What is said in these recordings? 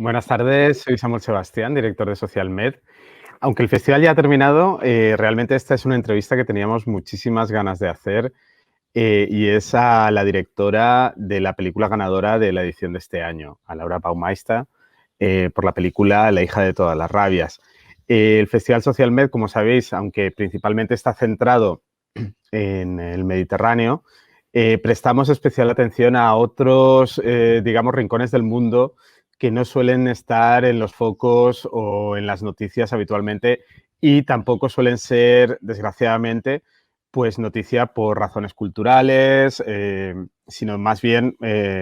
Buenas tardes, soy Samuel Sebastián, director de Social Med. Aunque el festival ya ha terminado, realmente esta es una entrevista que teníamos muchísimas ganas de hacer y es a la directora de la película ganadora de la edición de este año, a Laura Baumeister, por la película La hija de todas las rabias. El Festival Social Med, como sabéis, aunque principalmente está centrado en el Mediterráneo, prestamos especial atención a otros, digamos, rincones del mundo que no suelen estar en los focos o en las noticias habitualmente y tampoco suelen ser, desgraciadamente, pues noticia por razones culturales, sino más bien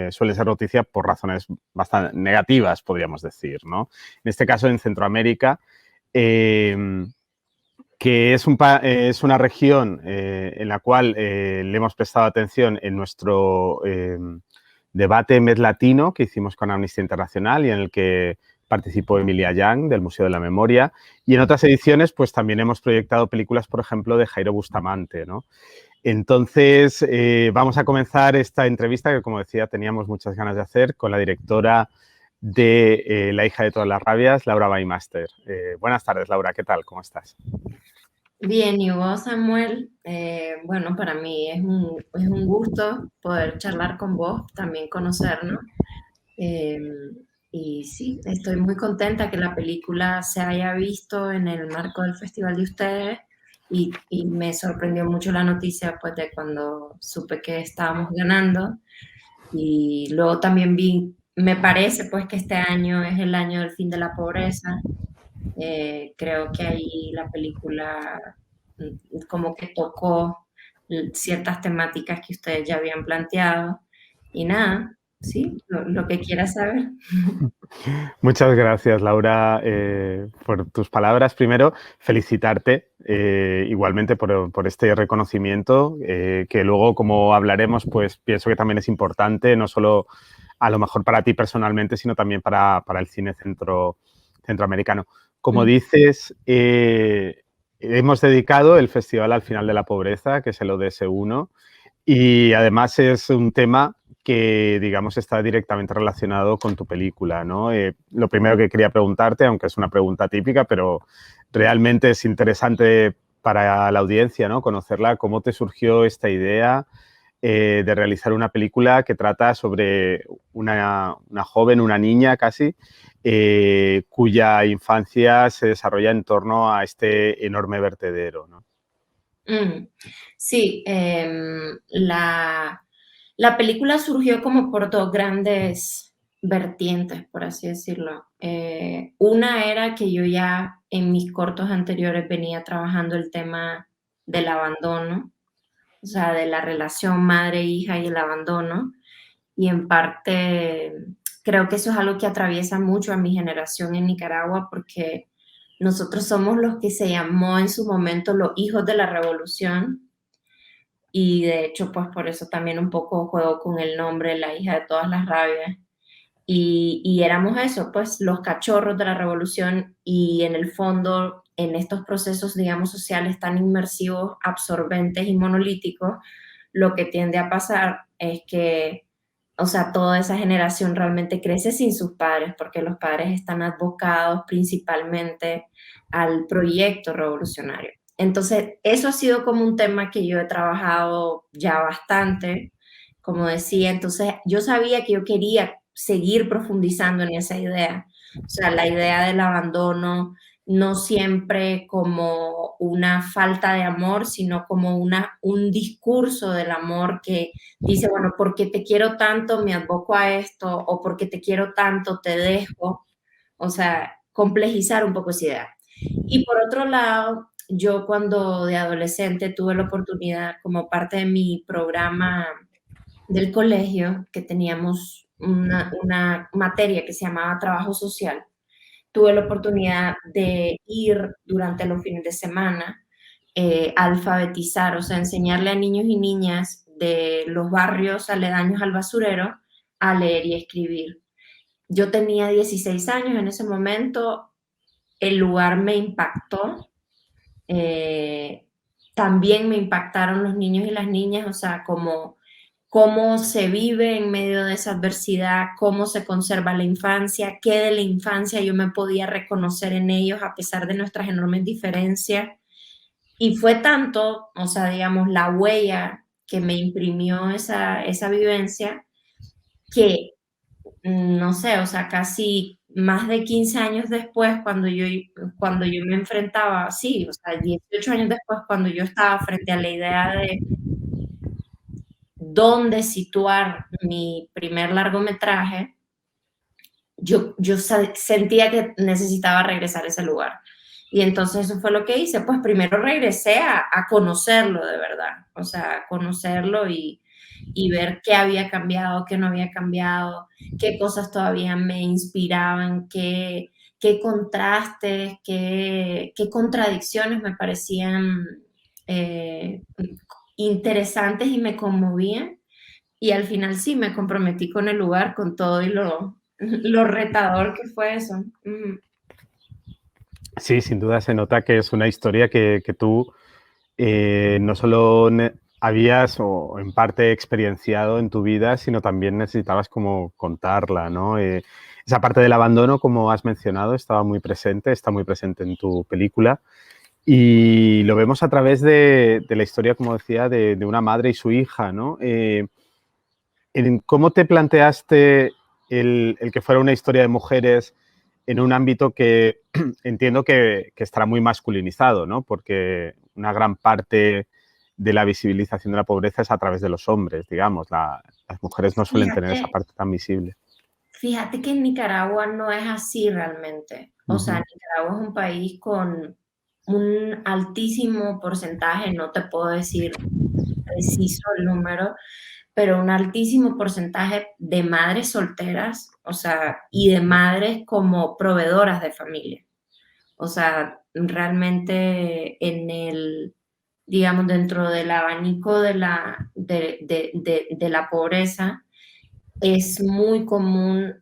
suele ser noticia por razones bastante negativas, podríamos decir, ¿no? En este caso, en Centroamérica, que es una región en la cual le hemos prestado atención en nuestro debate Med Latino que hicimos con Amnistía Internacional y en el que participó Emilia Young del Museo de la Memoria. Y en otras ediciones, pues también hemos proyectado películas, por ejemplo, de Jairo Bustamante, ¿no? Entonces, vamos a comenzar esta entrevista que, como decía, teníamos muchas ganas de hacer con la directora de La hija de todas las rabias, Laura Baumeister. Buenas tardes, Laura, ¿qué tal? ¿Cómo estás? Bien, y vos, Samuel, bueno, para mí es un gusto poder charlar con vos, también conocernos. Eh, y sí, estoy muy contenta que la película se haya visto en el marco del festival de ustedes y me sorprendió mucho la noticia pues de cuando supe que estábamos ganando y luego también vi, me parece pues que este año es el año del fin de la pobreza. Creo que ahí la película como que tocó ciertas temáticas que ustedes ya habían planteado. Y nada, sí, lo que quieras saber. Muchas gracias, Laura, por tus palabras. Primero, felicitarte igualmente por este reconocimiento, que luego, como hablaremos, pues pienso que también es importante, no solo a lo mejor para ti personalmente, sino también para el cine centroamericano. Como Mm. dices, hemos dedicado el Festival al Final de la Pobreza, que es el ODS 1, y además es un tema que, digamos, está directamente relacionado con tu película, ¿no? Lo primero que quería preguntarte, aunque es una pregunta típica, pero realmente es interesante para la audiencia, ¿no? Conocerla, ¿cómo te surgió esta idea de realizar una película que trata sobre una joven, una niña casi, cuya infancia se desarrolla en torno a este enorme vertedero, ¿no? Mm. Sí, la película surgió como por dos grandes vertientes, por así decirlo. Una era que yo ya en mis cortos anteriores venía trabajando el tema del abandono, o sea, de la relación madre-hija y el abandono. Y en parte creo que eso es algo que atraviesa mucho a mi generación en Nicaragua porque nosotros somos los que se llamó en su momento los hijos de la revolución y de hecho pues por eso también un poco juego con el nombre, la hija de todas las rabias. Y éramos eso, pues los cachorros de la revolución y en el fondo en estos procesos, digamos, sociales tan inmersivos, absorbentes y monolíticos, lo que tiende a pasar es que, o sea, toda esa generación realmente crece sin sus padres, porque los padres están advocados principalmente al proyecto revolucionario. Entonces, eso ha sido como un tema que yo he trabajado ya bastante, como decía, entonces yo sabía que yo quería seguir profundizando en esa idea, o sea, la idea del abandono, no siempre como una falta de amor, sino como un discurso del amor que dice, bueno, porque te quiero tanto, me advoco a esto, o porque te quiero tanto, te dejo. O sea, complejizar un poco esa idea. Y por otro lado, yo cuando de adolescente tuve la oportunidad, como parte de mi programa del colegio, que teníamos una materia que se llamaba trabajo social, tuve la oportunidad de ir durante los fines de semana a alfabetizar, o sea, enseñarle a niños y niñas de los barrios aledaños al basurero a leer y escribir. Yo tenía 16 años en ese momento, el lugar me impactó, eh, también me impactaron los niños y las niñas, o sea, como cómo se vive en medio de esa adversidad, cómo se conserva la infancia, qué de la infancia yo me podía reconocer en ellos a pesar de nuestras enormes diferencias. Y fue tanto, o sea, digamos, la huella que me imprimió esa vivencia que, no sé, o sea, casi más de 15 años después, cuando yo me enfrentaba, sí, o sea, 18 años después, cuando yo estaba frente a la idea de dónde situar mi primer largometraje, sentía que necesitaba regresar a ese lugar. Y entonces eso fue lo que hice. Pues primero regresé a conocerlo de verdad, o sea, conocerlo y ver qué había cambiado, qué no había cambiado, qué cosas todavía me inspiraban, qué contrastes, qué contradicciones me parecían eh, interesantes y me conmovían. Y al final sí me comprometí con el lugar, con todo y lo retador que fue eso. Sí, sin duda se nota que es una historia que tú no solo habías o en parte experienciado en tu vida, sino también necesitabas como contarla, ¿no? Esa parte del abandono, como has mencionado, estaba muy presente, está muy presente en tu película y lo vemos a través de la historia, como decía, de una madre y su hija, ¿no? ¿Cómo te planteaste el que fuera una historia de mujeres en un ámbito que entiendo que estará muy masculinizado, ¿no? Porque una gran parte de la visibilización de la pobreza es a través de los hombres, digamos. Las mujeres no suelen tener esa Fíjate, parte tan visible. fíjate que en Nicaragua no es así realmente. O sea, Ujú, Nicaragua es un país con un altísimo porcentaje, no te puedo decir preciso el número, pero un altísimo porcentaje de madres solteras, o sea, y de madres como proveedoras de familia. O sea, realmente digamos, dentro del abanico de la pobreza, es muy común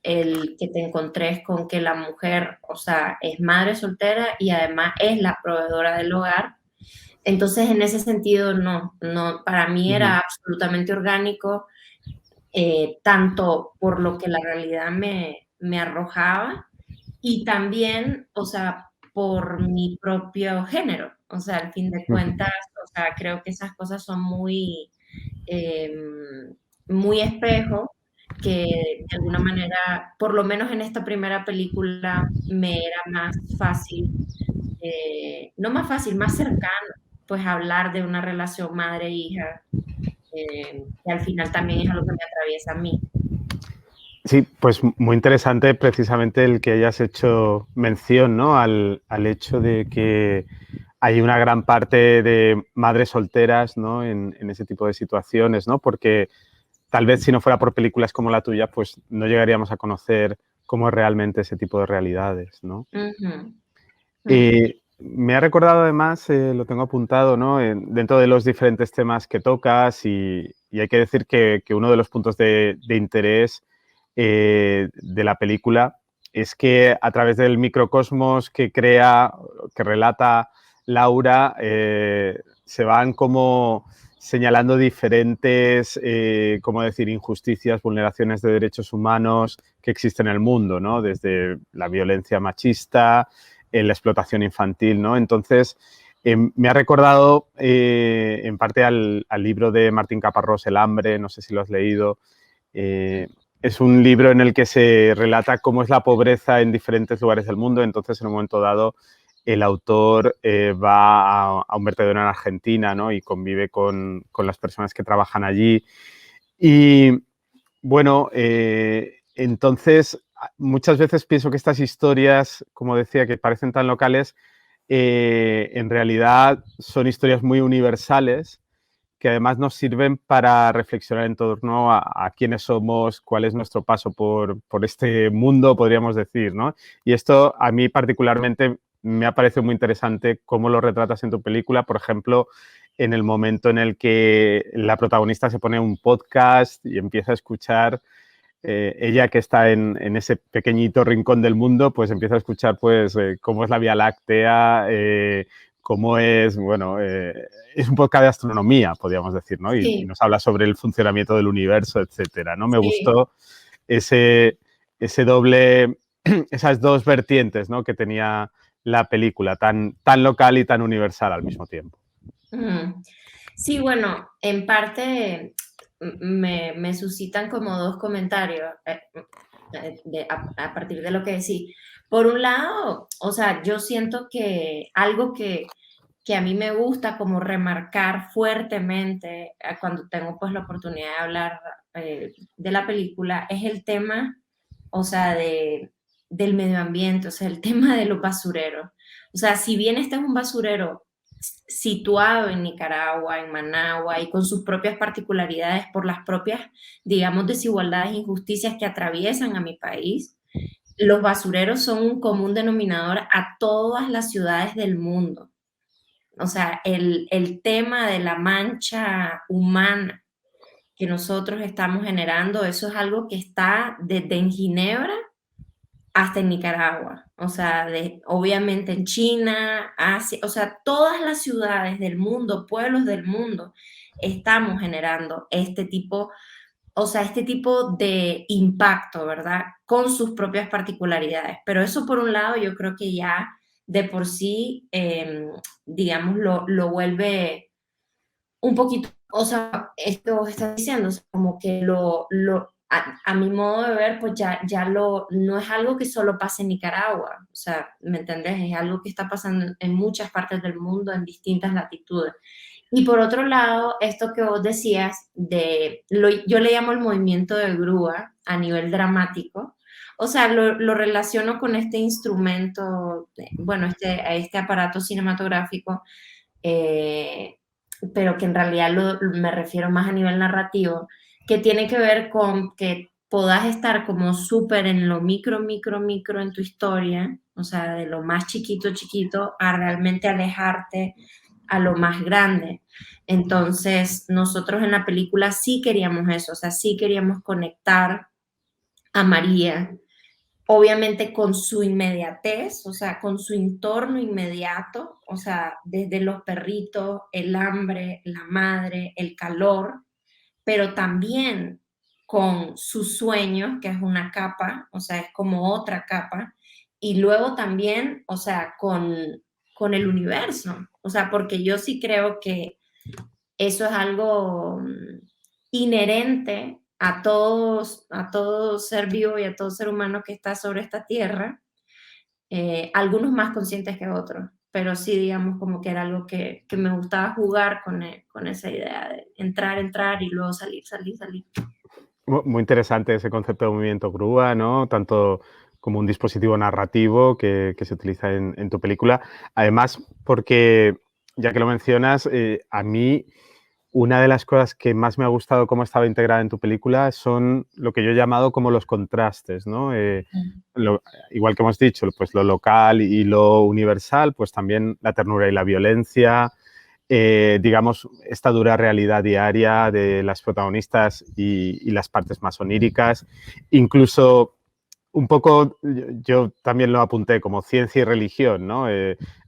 el que te encontres con que la mujer, o sea, es madre soltera y además es la proveedora del hogar. Entonces, en ese sentido, no, para mí ujú, era absolutamente orgánico, tanto por lo que la realidad me arrojaba y también, o sea, por mi propio género. O sea, al fin de ujú. cuentas, o sea, creo que esas cosas son muy, em, muy espejo, que de alguna manera, por lo menos en esta primera película, me era más fácil, no más fácil, más cercano, pues hablar de una relación madre-hija, que al final también es algo que me atraviesa a mí. Sí, pues muy interesante precisamente el que hayas hecho mención, ¿no? Al hecho de que hay una gran parte de madres solteras, ¿no? En ese tipo de situaciones, ¿no? Porque tal vez si no fuera por películas como la tuya, pues no llegaríamos a conocer cómo es realmente ese tipo de realidades, ¿no? Ujú, ujú. Me ha recordado además, lo tengo apuntado, ¿no? Dentro de los diferentes temas que tocas y hay que decir que uno de los puntos de interés de la película es que a través del microcosmos que crea, que relata Laura, se van como señalando diferentes, ¿cómo decir?, injusticias, vulneraciones de derechos humanos que existen en el mundo, ¿no? Desde la violencia machista, la explotación infantil, ¿no? Entonces, me ha recordado en parte al libro de Martín Caparrós, El hambre, no sé si lo has leído. Eh, es un libro en el que se relata cómo es la pobreza en diferentes lugares del mundo. Entonces, en un momento dado, el autor va a un vertedero en Argentina, ¿no? Y convive con las personas que trabajan allí. Y bueno, entonces muchas veces pienso que estas historias, como decía, que parecen tan locales, en realidad son historias muy universales que además nos sirven para reflexionar en torno a quiénes somos, cuál es nuestro paso por este mundo, podríamos decir, ¿no? Y esto a mí particularmente me ha parecido muy interesante cómo lo retratas en tu película, por ejemplo, en el momento en el que la protagonista se pone un podcast y empieza a escuchar ella que está en ese pequeñito rincón del mundo, pues empieza a escuchar pues cómo es la Vía Láctea, cómo es, bueno, es un podcast de astronomía, podríamos decir, ¿no? Y Sí, nos habla sobre el funcionamiento del universo, etcétera, ¿no? Me sí. gustó ese doble, esas dos vertientes, ¿no? Que tenía la película, tan local y tan universal al mismo tiempo. Mm. Sí, bueno, en parte me suscitan como dos comentarios a partir de lo que decís. Por un lado, o sea, yo siento que algo que a mí me gusta como remarcar fuertemente cuando tengo pues la oportunidad de hablar de la película es el tema, o sea, del medio ambiente, o sea, el tema de los basureros. O sea, si bien este es un basurero situado en Nicaragua, en Managua, y con sus propias particularidades por las propias, digamos, desigualdades e injusticias que atraviesan a mi país, los basureros son un común denominador a todas las ciudades del mundo. O sea, el tema de la mancha humana que nosotros estamos generando, eso es algo que está desde en Ginebra hasta en Nicaragua, o sea, obviamente en China, Asia, o sea, todas las ciudades del mundo, pueblos del mundo, estamos generando este tipo, o sea, este tipo de impacto, ¿verdad? Con sus propias particularidades. Pero eso por un lado yo creo que ya de por sí, digamos, lo vuelve un poquito, o sea, esto está diciendo, o sea, como que a mi modo de ver, pues no es algo que solo pasa en Nicaragua, o sea, ¿me entendés? Es algo que está pasando en muchas partes del mundo, en distintas latitudes. Y por otro lado, esto que vos decías, yo le llamo el movimiento de grúa a nivel dramático, o sea, lo relaciono con este instrumento, bueno, este aparato cinematográfico, eh, pero que en realidad me refiero más a nivel narrativo, que tiene que ver con que puedas estar como súper en lo micro, micro, micro en tu historia, o sea, de lo más chiquito, chiquito, a realmente alejarte a lo más grande. Entonces, nosotros en la película sí queríamos eso, o sea, sí queríamos conectar a María, obviamente con su inmediatez, o sea, con su entorno inmediato, o sea, desde los perritos, el hambre, la madre, el calor, pero también con sus sueños, que es una capa, o sea, es como otra capa, y luego también, o sea, con el universo, o sea, porque yo sí creo que eso es algo inherente a todo ser vivo y a todo ser humano que está sobre esta tierra, algunos más conscientes que otros, pero sí, digamos, como que era algo que me gustaba jugar con esa idea de entrar, entrar y luego salir, salir, salir. Muy interesante ese concepto de movimiento grúa, ¿no? Tanto como un dispositivo narrativo que se utiliza en tu película. Además, porque, ya que lo mencionas, a mí una de las cosas que más me ha gustado cómo estaba integrada en tu película son lo que yo he llamado como los contrastes, ¿no? Mm. Igual que hemos dicho, pues lo local y lo universal, pues también la ternura y la violencia, digamos, esta dura realidad diaria de las protagonistas y las partes más oníricas, incluso un poco, yo también lo apunté como ciencia y religión, ¿no?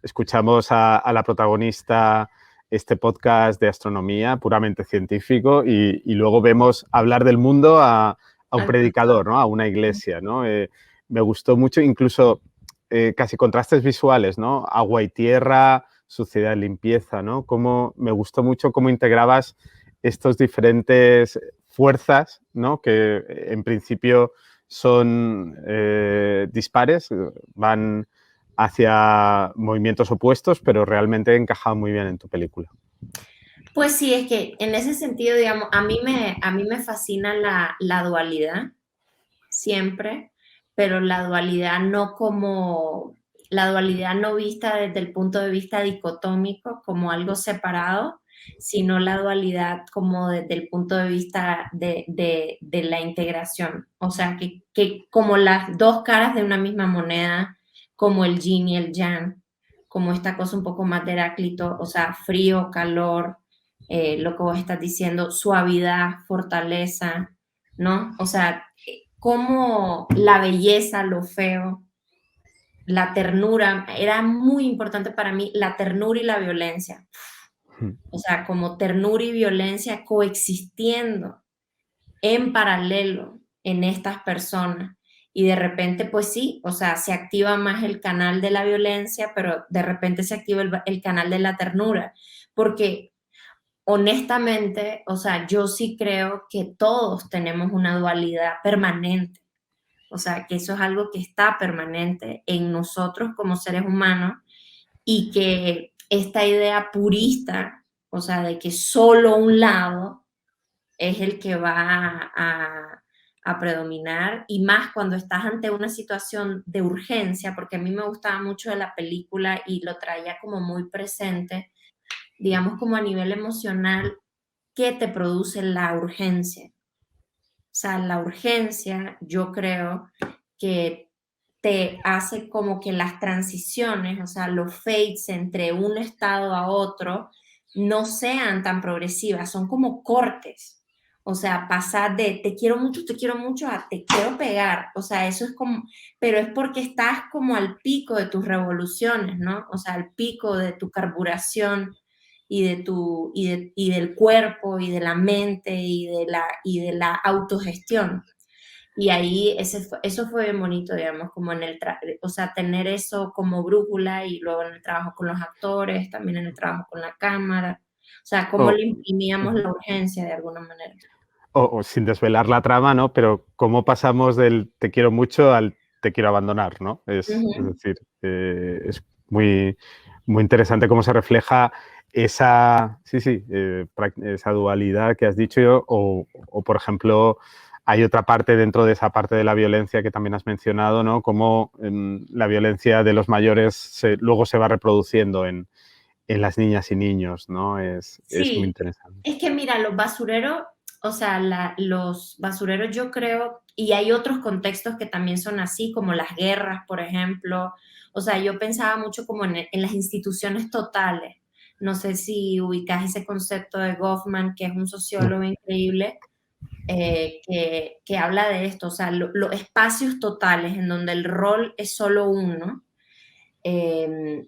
Escuchamos a la protagonista este podcast de astronomía puramente científico y luego vemos hablar del mundo a un Al predicador, pastor. ¿no? A una iglesia, ¿no? Me gustó mucho, incluso casi contrastes visuales, ¿no? Agua y tierra, suciedad y limpieza, ¿no? Como, me gustó mucho cómo integrabas estos diferentes fuerzas, ¿no? Que en principio son dispares, van hacia movimientos opuestos, pero realmente encajan muy bien en tu película. Pues sí, es que en ese sentido, digamos, a mí me fascina la dualidad, siempre, pero la dualidad no vista desde el punto de vista dicotómico como algo separado, sino la dualidad como desde el punto de vista de la integración. O sea, que como las dos caras de una misma moneda, como el yin y el yang, como esta cosa un poco más de Heráclito, o sea, frío, calor, lo que vos estás diciendo, suavidad, fortaleza, ¿no? O sea, cómo la belleza, lo feo, la ternura, era muy importante para mí la ternura y la violencia. Mm. O sea, como ternura y violencia coexistiendo en paralelo en estas personas. Y de repente, pues sí, o sea, se activa más el canal de la violencia, pero de repente se activa el canal de la ternura, porque honestamente, o sea, yo sí creo que todos tenemos una dualidad permanente, o sea, que eso es algo que está permanente en nosotros como seres humanos y que esta idea purista, o sea, de que solo un lado es el que va a predominar y más cuando estás ante una situación de urgencia, porque a mí me gustaba mucho de la película y lo traía como muy presente, digamos como a nivel emocional, ¿qué te produce la urgencia? O sea, la urgencia yo creo que te hace como que las transiciones, o sea, los fades entre un estado a otro no sean tan progresivas, son como cortes. O sea, pasar de te quiero mucho a te quiero pegar. O sea, eso es como, pero es porque estás como al pico de tus revoluciones, ¿no? O sea, al pico de tu carburación y del cuerpo y de la mente y de la autogestión. Y ahí eso fue bien bonito, digamos, como o sea, tener eso como brújula y luego en el trabajo con los actores, también en el trabajo con la cámara, o sea, cómo O, le imprimíamos ujú. la urgencia de alguna manera. O sin desvelar la trama, ¿no? Pero cómo pasamos del te quiero mucho al te quiero abandonar, ¿no? Es Ujú. decir, es muy, muy interesante cómo se refleja esa, sí, sí, esa dualidad que has dicho o, por ejemplo, hay otra parte dentro de esa parte de la violencia que también has mencionado, ¿no? Cómo la violencia de los mayores luego se va reproduciendo en las niñas y niños, ¿no? Es muy Sí, interesante. es que mira, los basureros, o sea, los basureros yo creo, y hay otros contextos que también son así, como las guerras, por ejemplo. O sea, yo pensaba mucho como en las instituciones totales. No sé si ubicas ese concepto de Goffman, que es un sociólogo increíble, que habla de esto, o sea, los espacios totales en donde el rol es solo uno. eh,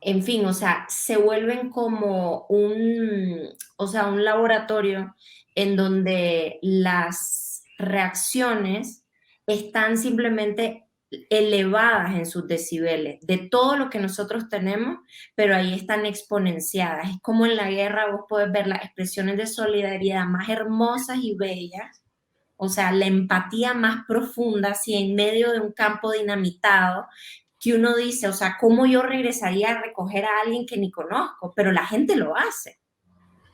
en fin, o sea, se vuelven como o sea, un laboratorio en donde las reacciones están simplemente elevadas en sus decibeles de todo lo que nosotros tenemos, pero ahí están exponenciadas. Es como en la guerra vos podés ver las expresiones de solidaridad más hermosas y bellas, o sea, la empatía más profunda, si en medio de un campo dinamitado, que uno dice, o sea, ¿cómo yo regresaría a recoger a alguien que ni conozco? Pero la gente lo hace.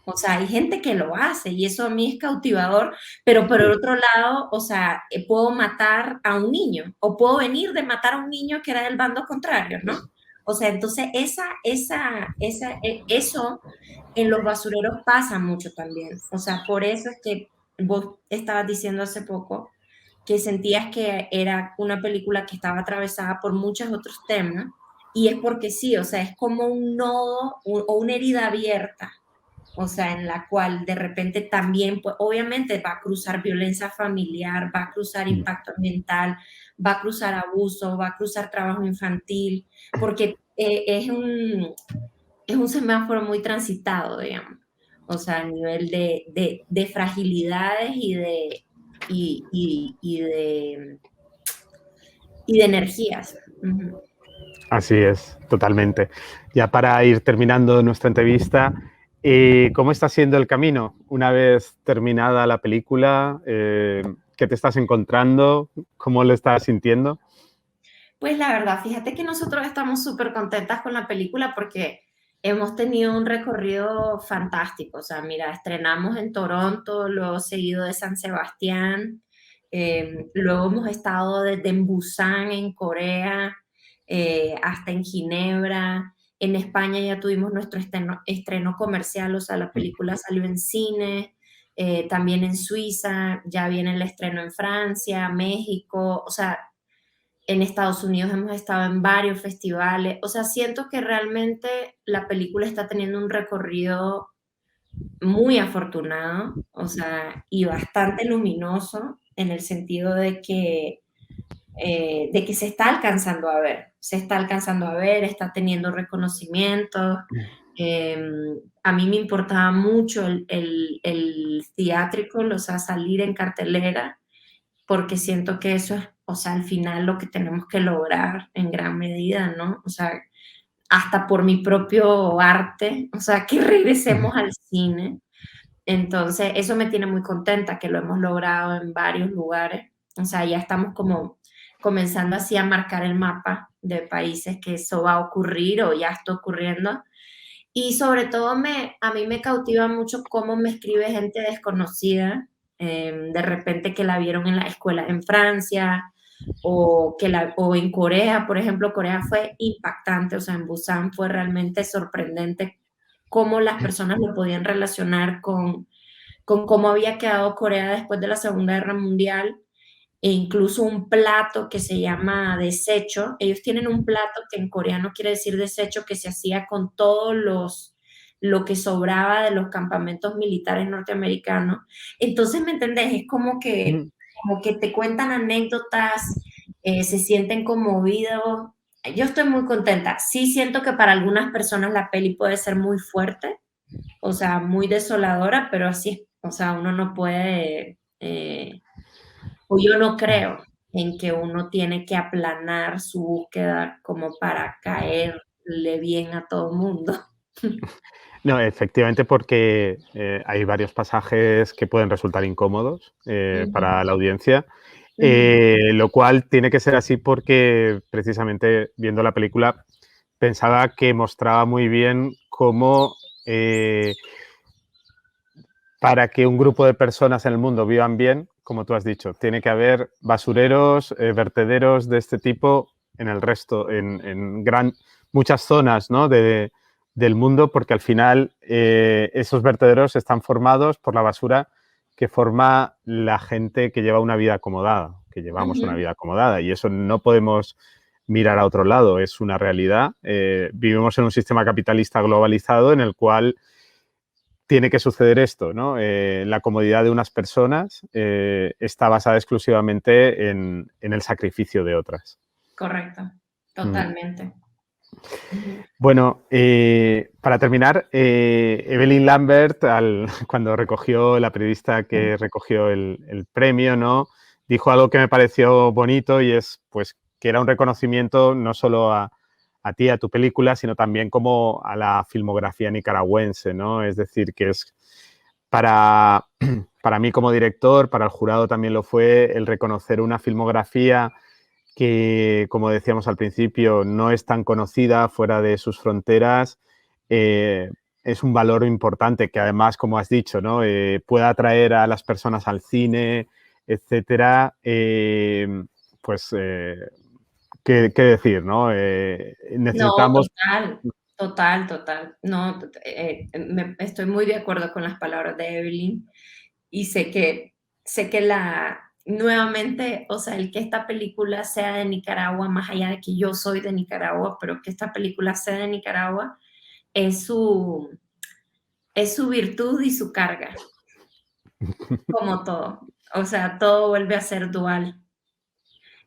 O sea, hay gente que lo hace y eso a mí es cautivador, pero por el Sí. otro lado, o sea, puedo matar a un niño o puedo venir de matar a un niño que era del bando contrario, ¿no? O sea, entonces eso en los basureros pasa mucho también. O sea, por eso es que vos estabas diciendo hace poco que sentías que era una película que estaba atravesada por muchos otros temas, y es porque sí, o sea, es como un nodo o una herida abierta, o sea, en la cual de repente también, pues obviamente va a cruzar violencia familiar, va a cruzar Mm. impacto ambiental, va a cruzar abuso, va a cruzar trabajo infantil, porque es un semáforo muy transitado, digamos, o sea, a nivel de fragilidades y y de energías. Ujú. Así es, totalmente. Ya para ir terminando nuestra entrevista, ¿cómo está siendo el camino una vez terminada la película? ¿Qué te estás encontrando? ¿Cómo lo estás sintiendo? Pues la verdad, fíjate que nosotros estamos súper contentas con la película porque hemos tenido un recorrido fantástico. O sea, mira, estrenamos en Toronto, luego seguido de San Sebastián, luego hemos estado desde en Busan, en Corea, hasta en Ginebra. En España ya tuvimos nuestro estreno comercial, o sea, la película salió en cine, también en Suiza, ya viene el estreno en Francia, México, o sea, en Estados Unidos hemos estado en varios festivales. O sea, siento que realmente la película está teniendo un recorrido muy afortunado, o sea, y bastante luminoso en el sentido de que de que se está alcanzando a ver, está teniendo reconocimiento. A mí me importaba mucho el teátrico, o sea, salir en cartelera, porque siento que eso es, o sea, al final lo que tenemos que lograr en gran medida, ¿no? O sea, hasta por mi propio arte, o sea, que regresemos al cine. Entonces, eso me tiene muy contenta, que lo hemos logrado en varios lugares. O sea, ya estamos como comenzando así a marcar el mapa de países que eso va a ocurrir o ya está ocurriendo. Y sobre todo a mí me cautiva mucho cómo me escribe gente desconocida, de repente que la vieron en la escuela en Francia o en Corea, por ejemplo. Corea fue impactante, o sea, en Busan fue realmente sorprendente cómo las personas lo podían relacionar con cómo había quedado Corea después de la Segunda Guerra Mundial, e incluso un plato que se llama desecho. Ellos tienen un plato que en coreano quiere decir desecho, que se hacía con lo que sobraba de los campamentos militares norteamericanos. Entonces, ¿me entendés? Es como que te cuentan anécdotas, se sienten conmovidos. Yo estoy muy contenta. Sí siento que para algunas personas la peli puede ser muy fuerte, o sea, muy desoladora, pero así es, o sea, uno no puede, o yo no creo en que uno tiene que aplanar su búsqueda como para caerle bien a todo mundo. No, efectivamente, porque hay varios pasajes que pueden resultar incómodos Ujú, para la audiencia, ujú. lo cual tiene que ser así porque precisamente viendo la película pensaba que mostraba muy bien cómo para que un grupo de personas en el mundo vivan bien, como tú has dicho, tiene que haber basureros, vertederos de este tipo en el resto, en muchas zonas, ¿no? Del mundo, porque al final esos vertederos están formados por la basura que forma la gente que lleva una vida acomodada, que llevamos una Ujú. vida acomodada, y eso no podemos mirar a otro lado, es una realidad. Vivimos en un sistema capitalista globalizado en el cual tiene que suceder esto, ¿no? La comodidad de unas personas está basada exclusivamente en el sacrificio de otras. Correcto, Mm. totalmente. Ujú, Bueno, para terminar, Evelyn Lambert, cuando recogió, la periodista que recogió el premio, ¿no? Dijo algo que me pareció bonito, y es pues que era un reconocimiento no solo a ti, a tu película, sino también como a la filmografía nicaragüense, ¿no? Es decir, que es para, para mí como director, para el jurado también lo fue, el reconocer una filmografía que, como decíamos al principio, no es tan conocida fuera de sus fronteras. eh, es un valor importante que además, como has dicho, ¿no? Pueda atraer a las personas al cine, etcétera. Pues, ¿qué decir, no? No, Necesitamos. total, total, total. No, estoy muy de acuerdo con las palabras de Evelyn, y sé que nuevamente, o sea, el que esta película sea de Nicaragua, más allá de que yo soy de Nicaragua, pero que esta película sea de Nicaragua, es es su virtud y su carga, como todo. O sea, todo vuelve a ser dual.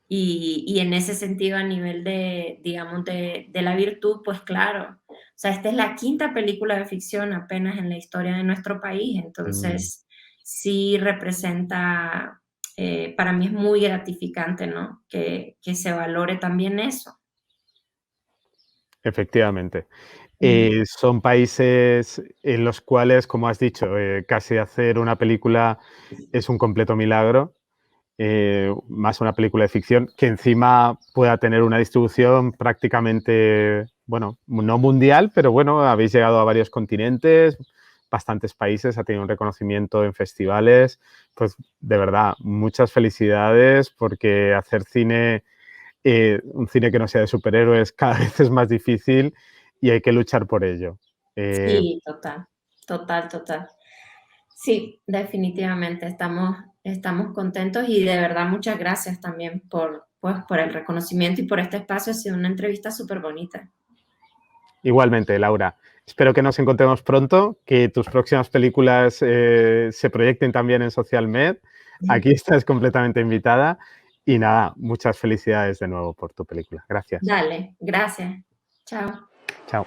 Y en ese sentido, a nivel de, digamos, de la virtud, pues claro. O sea, esta es la quinta película de ficción apenas en la historia de nuestro país, Mm, entonces sí representa, para mí es muy gratificante, ¿no? Que se valore también eso. efectivamente. Ujú. Son países en los cuales, como has dicho, casi hacer una película es un completo milagro. Más una película de ficción, que encima pueda tener una distribución prácticamente, bueno, no mundial, pero bueno, habéis llegado a varios continentes, bastantes países, ha tenido un reconocimiento en festivales. Pues de verdad, muchas felicidades, porque hacer cine, un cine que no sea de superhéroes, cada vez es más difícil y hay que luchar por ello. Eh, Sí, total, total, total. Sí, definitivamente estamos contentos, y de verdad muchas gracias también pues, por el reconocimiento y por este espacio. Ha sido una entrevista súper bonita. Igualmente, Laura. Espero que nos encontremos pronto, que tus próximas películas se proyecten también en Social Med. Aquí estás completamente invitada, Y nada, muchas felicidades de nuevo por tu película. Gracias. Dale, gracias. Chao. Chao.